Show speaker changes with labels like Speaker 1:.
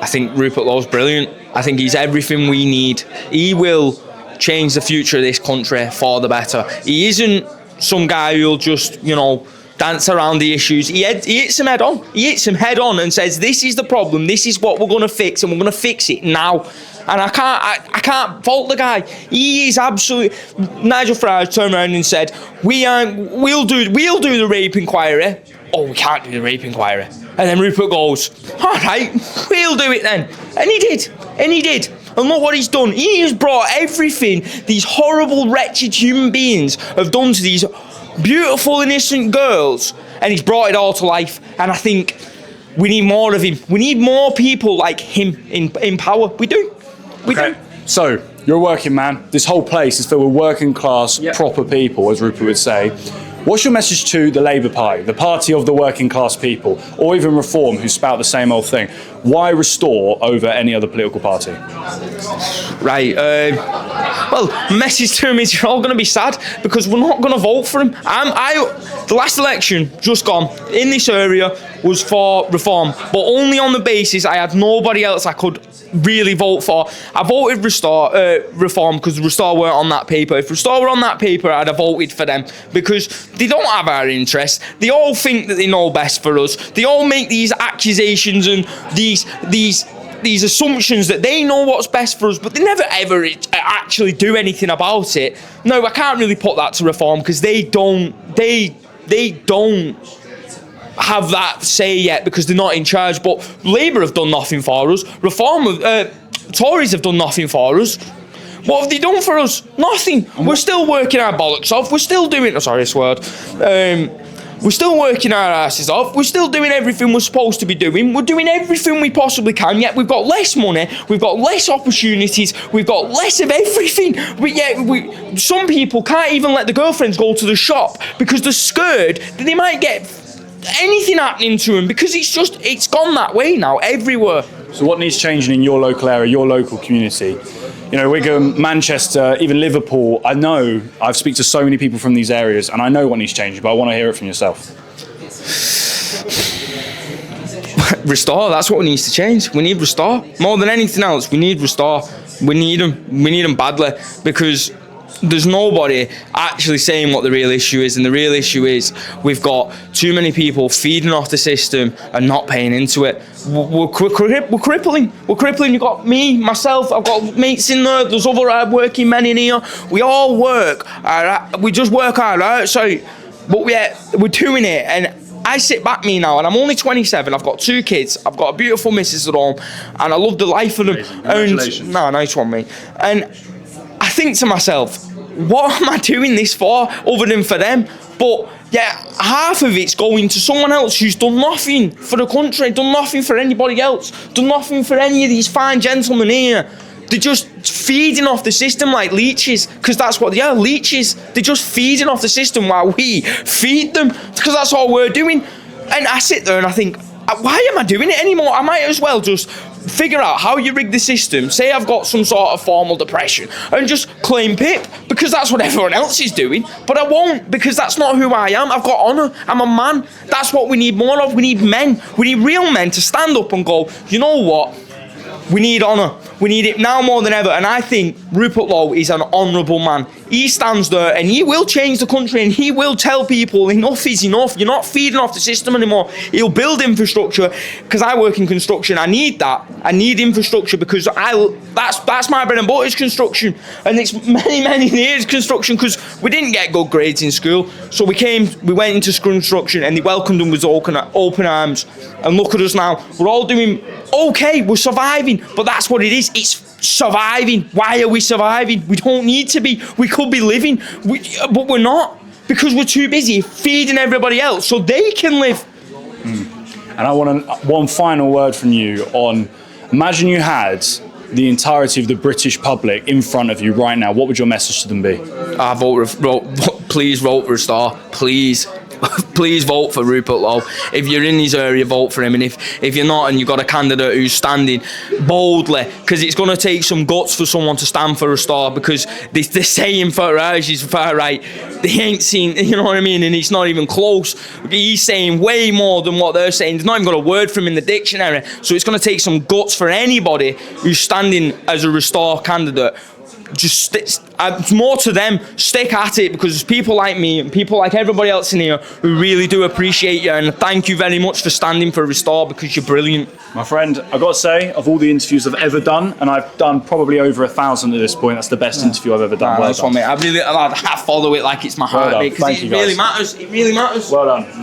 Speaker 1: I think Rupert Lowe's brilliant. I think he's everything we need. He will change the future of this country for the better. He isn't some guy who'll just, dance around the issues. He hits them head on. He hits them head on and says, this is the problem. This is what we're going to fix, and we're going to fix it now. And I can't fault the guy. He is absolutely. Nigel Farage turned around and said, we'll do the rape inquiry. Oh, we can't do the rape inquiry. And then Rupert goes, all right, we'll do it then. And he did. And look what he's done. He has brought everything these horrible, wretched human beings have done to these beautiful, innocent girls, and he's brought it all to life. And I think we need more of him. We need more people like him in power. We do. We do.
Speaker 2: So, you're a working man. This whole place is filled with working class, proper people, as Rupert would say. What's your message to the Labour Party, the party of the working class people, or even Reform, who spout the same old thing? Why Restore over any other political party?
Speaker 1: Right. Well, message to him is you're all going to be sad because we're not going to vote for him. The last election just gone in this area was for Reform, but only on the basis I had nobody else I could really vote for. I voted Reform because Restore weren't on that paper. If Restore were on that paper, I'd have voted for them because they don't have our interests. They all think that they know best for us. They all make these accusations and these assumptions that they know what's best for us, but they never ever actually do anything about it. No, I can't really put that to Reform because they don't have that say yet because they're not in charge. But Labour have done nothing for us. Tories have done nothing for us. What have they done for us? Nothing. We're still working our bollocks off. We're still doing... sorry, this word. We're still working our asses off. We're still doing everything we're supposed to be doing. We're doing everything we possibly can, yet we've got less money, we've got less opportunities, we've got less of everything. Some people can't even let the girlfriends go to the shop because they're scared that they might get anything happening to them because it's gone that way now everywhere.
Speaker 2: So what needs changing in your local area, your local community? Wigan, Manchester, even Liverpool. I've speak to so many people from these areas and I know what needs changing, but I want to hear it from yourself.
Speaker 1: Restore, that's what needs to change. We need Restore. More than anything else, we need Restore. We need them badly because there's nobody actually saying what the real issue is, and the real issue is we've got too many people feeding off the system and not paying into it. We're crippling. You've got me, myself, I've got mates in there, there's other hard-working men in here. We all work. We just work hard out, but we're doing it. And I sit back me now, and I'm only 27. I've got 2 kids. I've got a beautiful missus at home, and I love the life of them.
Speaker 2: Congratulations.
Speaker 1: Nice one, mate. And I think to myself, what am I doing this for other than for them? But half of it's going to someone else who's done nothing for the country, done nothing for anybody else, done nothing for any of these fine gentlemen here. They're just feeding off the system like leeches, because that's what they are, leeches. They're just feeding off the system while we feed them, because that's all we're doing. And I sit there and I think, why am I doing it anymore? I might as well just figure out how you rig the system, say I've got some sort of formal depression, and just claim PIP, because that's what everyone else is doing. But I won't, because that's not who I am. I've got honour. I'm a man. That's what we need more of. We need men. We need real men to stand up and go, you know what? We need honour. We need it now more than ever. And I think Rupert Lowe is an honourable man. He stands there and he will change the country, and he will tell people enough is enough. You're not feeding off the system anymore. He'll build infrastructure, because I work in construction. I need that. I need infrastructure because that's my bread and butter is construction. And it's many years construction, because we didn't get good grades in school. So we went into construction and they welcomed them with open arms. And look at us now. We're all doing okay. We're surviving. But that's what it is. It's surviving. Why are we surviving? We don't need to be. We could be living, but we're not, because we're too busy feeding everybody else so they can live.
Speaker 2: And I want one final word from you on, imagine you had the entirety of the British public in front of you right now. What would your message to them be?
Speaker 1: Please vote for Restore. Please. please vote for Rupert Lowe. If you're in his area, vote for him. And if you're not and you've got a candidate who's standing boldly, because it's going to take some guts for someone to stand for Restore, because they're saying Farage is far right. They ain't seen, you know what I mean? And it's not even close. He's saying way more than what they're saying. There's not even got a word for him in the dictionary. So it's going to take some guts for anybody who's standing as a Restore candidate. Just it's more to them. Stick at it, because there's people like me and people like everybody else in here who really do appreciate you, and thank you very much for standing for Restore, because you're brilliant.
Speaker 2: My friend, I've got to say, of all the interviews I've ever done, and I've done probably over 1,000 at this point, that's the best interview I've ever done.
Speaker 1: Well done. Mate. I follow it like it's my heartbeat, because it really matters. It really matters.
Speaker 2: Well done.